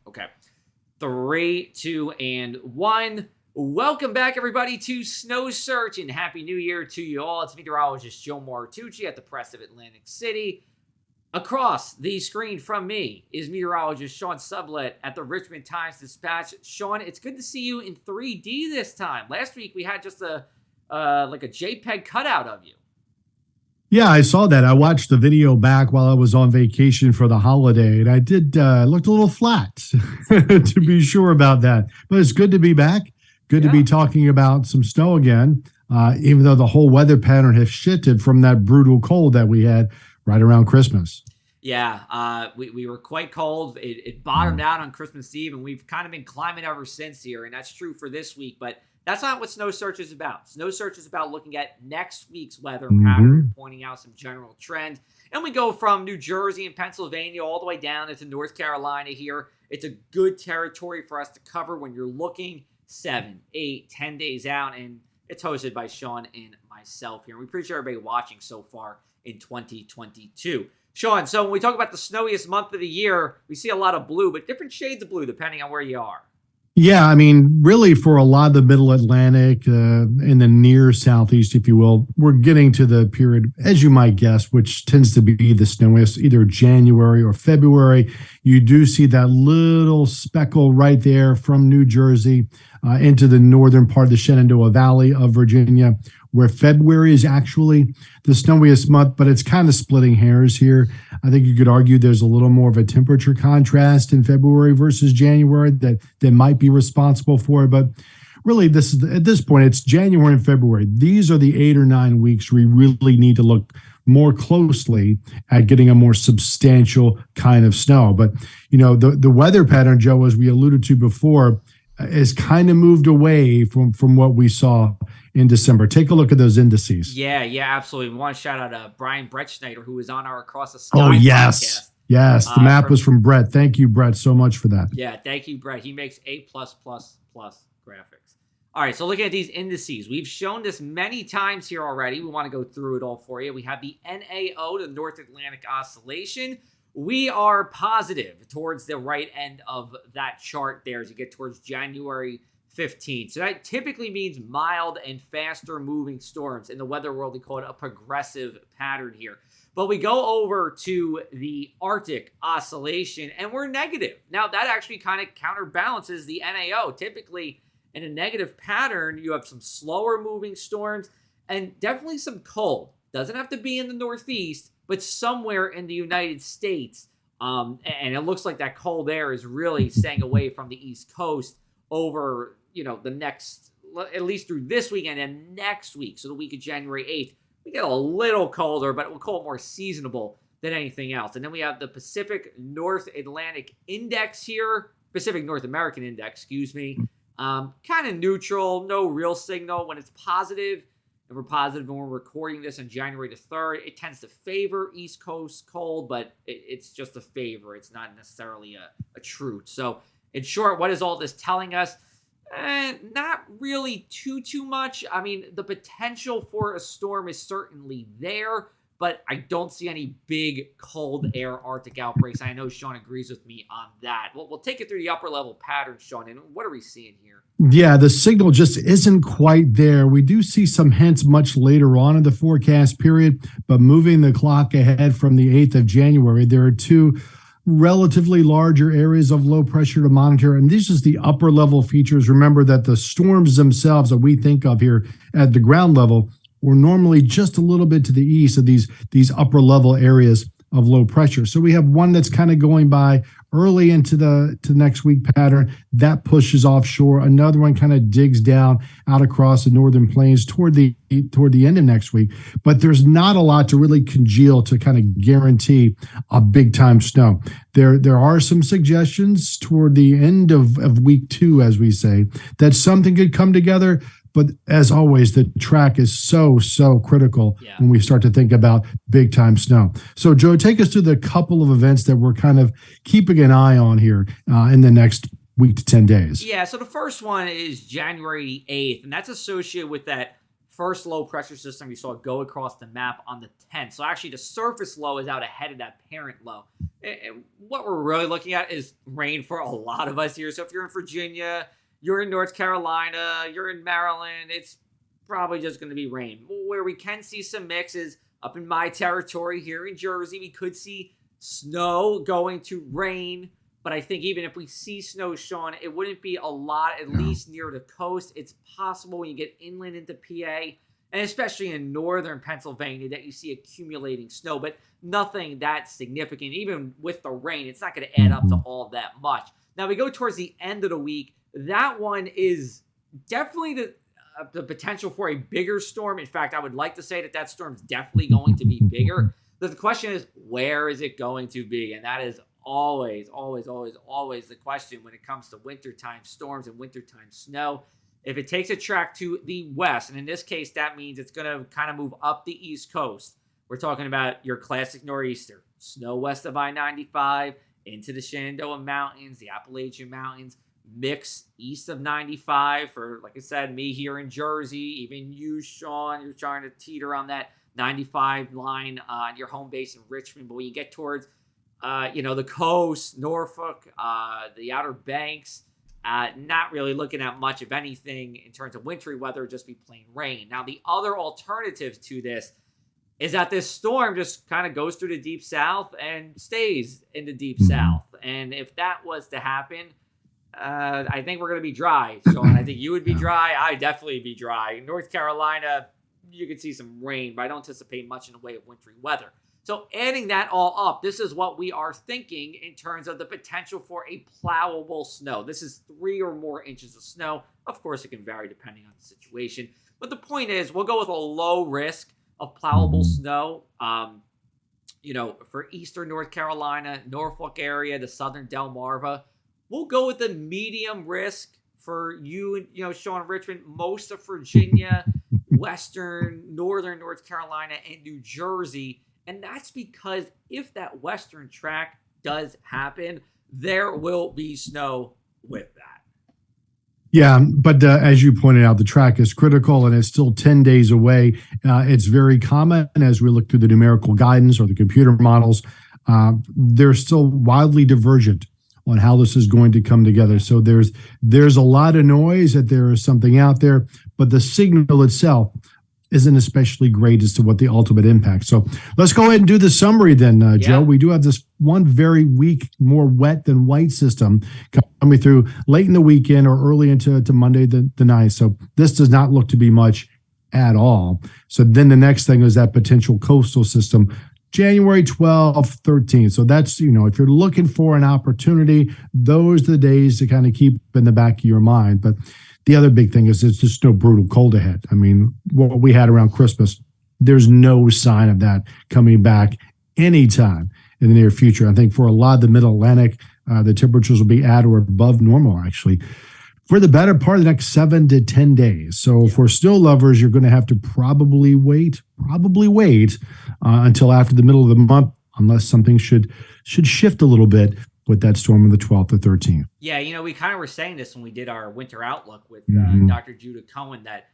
Okay. 3, 2, and 1. Welcome back, everybody, to Snow Search, and Happy New Year to you all. It's meteorologist Joe Martucci at the Press of Atlantic City. Across the screen from me is meteorologist Sean Sublette at the Richmond Times Dispatch. Sean, it's good to see you in 3D this time. Last week we had just a JPEG cutout of you. Yeah, I saw that. I watched the video back while I was on vacation for the holiday, and I did looked a little flat, to be sure about that. But it's good to be back. Good to be talking about some snow again, even though the whole weather pattern has shifted from that brutal cold that we had right around Christmas. Yeah, we were quite cold. It bottomed out on Christmas Eve, and we've kind of been climbing ever since here, and that's true for this week. But that's not what Snow Search is about. Snow Search is about looking at next week's weather pattern, pointing out some general trend. And we go from New Jersey and Pennsylvania all the way down into North Carolina here. It's a good territory for us to cover when you're looking 7, 8, 10 days out. And it's hosted by Sean and myself here. And we appreciate everybody watching so far in 2022. Sean, so when we talk about the snowiest month of the year, we see a lot of blue, but different shades of blue depending on where you are. Yeah, I mean, really for a lot of the middle Atlantic in the near southeast, if you will, we're getting to the period, as you might guess, which tends to be the snowiest, either January or February. You do see that little speckle right there from New Jersey into the northern part of the Shenandoah Valley of Virginia, where February is actually the snowiest month, but it's kind of splitting hairs here. I think you could argue there's a little more of a temperature contrast in February versus January that might be responsible for it. But really, this is at this point, it's January and February. These are the 8 or 9 weeks we really need to look more closely at getting a more substantial kind of snow. But, you know, the weather pattern, Joe, as we alluded to before, is kind of moved away from what we saw in December. Take a look at those indices. Yeah, absolutely. We want to shout out Brian Bretschneider, who was on our Across the Sky podcast. Yes, the map was from Brett. Thank you, Brett, so much for that. Yeah, thank you, Brett. He makes A+++ graphics. All right, so looking at these indices, we've shown this many times here already. We want to go through it all for you. We have the NAO, the North Atlantic Oscillation. We are positive towards the right end of that chart there as you get towards January 15th. So that typically means mild and faster moving storms. In the weather world, we call it a progressive pattern here. But we go over to the Arctic Oscillation, and we're negative. Now, that actually kind of counterbalances the NAO. Typically, in a negative pattern, you have some slower moving storms and definitely some cold. Doesn't have to be in the Northeast, but somewhere in the United States. And it looks like that cold air is really staying away from the East Coast over, the next, at least through this weekend and next week. So the week of January 8th, we get a little colder, but we'll call it more seasonable than anything else. And then we have the Pacific North Atlantic Index here, Pacific North American Index, excuse me. Kind of neutral, no real signal. When it's positive, and we're positive when we're recording this on January the 3rd, it tends to favor East Coast cold, but it's just a favor. It's not necessarily a truth. So in short, what is all this telling us? Not really too much. I mean, the potential for a storm is certainly there, but I don't see any big cold air Arctic outbreaks. I know Sean agrees with me on that. We'll take it through the upper level pattern, Sean, and what are we seeing here? Yeah, the signal just isn't quite there. We do see some hints much later on in the forecast period, but moving the clock ahead from the 8th of January, there are 2 relatively larger areas of low pressure to monitor. And this is the upper level features. Remember that the storms themselves that we think of here at the ground level were normally just a little bit to the east of these upper level areas of low pressure. So we have one that's kind of going by early into the next week pattern that pushes offshore. Another one kind of digs down out across the northern plains toward the end of next week. But there's not a lot to really congeal to kind of guarantee a big time snow. There are some suggestions toward the end of week 2, as we say, that something could come together. But as always, the track is so critical when we start to think about big time snow. So, Joe, take us through the couple of events that we're kind of keeping an eye on here in the next week to 10 days. Yeah, so the first one is January 8th, and that's associated with that first low pressure system we saw go across the map on the 10th. So actually the surface low is out ahead of that parent low. And what we're really looking at is rain for a lot of us here. So if you're in Virginia, you're in North Carolina, you're in Maryland, it's probably just going to be rain. Where we can see some mixes up in my territory here in Jersey, we could see snow going to rain. But I think even if we see snow, Sean, it wouldn't be a lot, at least near the coast. It's possible when you get inland into PA, and especially in northern Pennsylvania, that you see accumulating snow, but nothing that significant. Even with the rain, it's not going to add up to all that much. Now, we go towards the end of the week. That one is definitely the potential for a bigger storm. In fact, I would like to say that storm's definitely going to be bigger. The question is, where is it going to be? And that is always the question when it comes to wintertime storms and wintertime snow. If it takes a track to the west, and in this case, that means it's going to kind of move up the East Coast. We're talking about your classic nor'easter. Snow west of I-95, into the Shenandoah Mountains, the Appalachian Mountains, mix east of 95 for, like I said, me here in Jersey, even you, Sean, you're trying to teeter on that 95 line on your home base in Richmond. But when you get towards the coast, Norfolk, the Outer Banks, not really looking at much of anything in terms of wintry weather, just be plain rain. Now, the other alternative to this is that this storm just kind of goes through the deep south and stays in the deep south. And if that was to happen, I think we're going to be dry. So I think you would be dry. I'd definitely be dry. North Carolina, you could see some rain, but I don't anticipate much in the way of wintry weather. So adding that all up, this is what we are thinking in terms of the potential for a plowable snow. This is 3 or more inches of snow. Of course, it can vary depending on the situation. But the point is, we'll go with a low risk of plowable snow, for eastern North Carolina, Norfolk area, the southern Delmarva. We'll go with the medium risk for you, Sean, Richmond, most of Virginia, western, northern North Carolina, and New Jersey. And that's because if that western track does happen, there will be snow with that. Yeah, but as you pointed out, the track is critical and it's still 10 days away. It's very common as we look through the numerical guidance or the computer models. They're still wildly divergent on how this is going to come together. So there's a lot of noise that there is something out there, but the signal itself isn't especially great as to what the ultimate impact. So let's go ahead and do the summary then, Joe. We do have this one very weak, more wet than white system coming through late in the weekend or early into Monday the 9th. So this does not look to be much at all. So then the next thing is that potential coastal system, January 12th, 13th. So that's, if you're looking for an opportunity, those are the days to kind of keep in the back of your mind. But the other big thing is there's just no brutal cold ahead. I mean, what we had around Christmas, there's no sign of that coming back anytime in the near future. I think for a lot of the Mid-Atlantic, the temperatures will be at or above normal, actually, for the better part of the next 7 to 10 days. So for snow lovers, you're going to have to probably wait until after the middle of the month, unless something should shift a little bit with that storm on the 12th or 13th. Yeah, we kind of were saying this when we did our winter outlook with Dr. Judah Cohen, that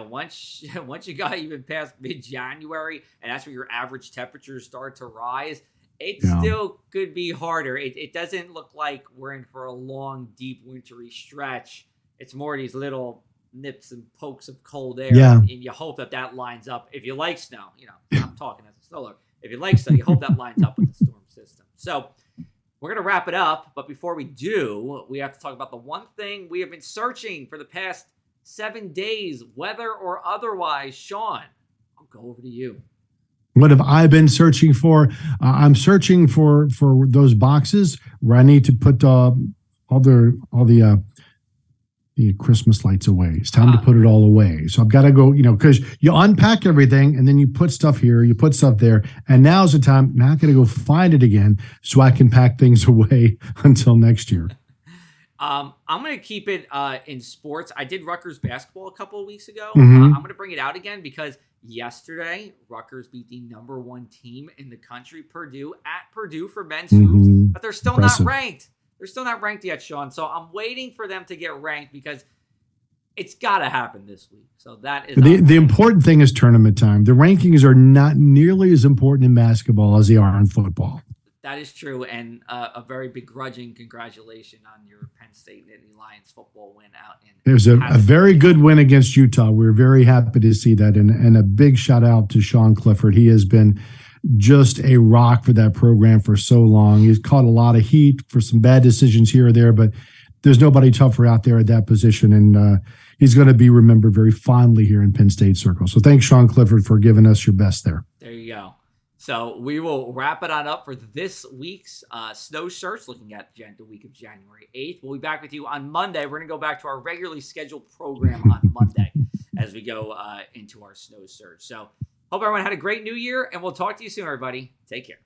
once you got even past mid-January, and that's where your average temperatures start to rise, it still could be harder. It doesn't look like we're in for a long, deep, wintry stretch. It's more these little nips and pokes of cold air, and you hope that lines up. If you like snow, I'm talking as a snow lover. If you like snow, you hope that lines up with the storm system. So we're going to wrap it up, but before we do, we have to talk about the one thing we have been searching for the past 7 days, weather or otherwise. Sean, I'll go over to you. What have I been searching for? I'm searching for those boxes where I need to put all the Christmas lights away. It's time to put it all away. So I've got to go, because you unpack everything and then you put stuff here, you put stuff there, and now's the time. Now I got to go find it again so I can pack things away until next year. I'm going to keep it in sports. I did Rutgers basketball a couple of weeks ago. I'm going to bring it out again because yesterday Rutgers beat the number 1 team in the country, Purdue, at Purdue for men's hoops, but they're still not ranked. They're still not ranked yet, Sean. So I'm waiting for them to get ranked because It's got to happen this week. So that is The important thing is tournament time. The rankings are not nearly as important in basketball as they are in football. That is true, and a very begrudging congratulations on your Penn State Nittany Lions football win out in. It was a very good win against Utah. We were very happy to see that, and a big shout out to Sean Clifford. He has been just a rock for that program for so long. He's caught a lot of heat for some bad decisions here or there, but there's nobody tougher out there at that position, and he's going to be remembered very fondly here in Penn State Circle. So thanks, Sean Clifford, for giving us your best there. There you go. So we will wrap it on up for this week's Snow Search, looking at the week of January 8th. We'll be back with you on Monday. We're going to go back to our regularly scheduled program on Monday as we go into our Snow Search. So hope everyone had a great new year, and we'll talk to you soon, everybody. Take care.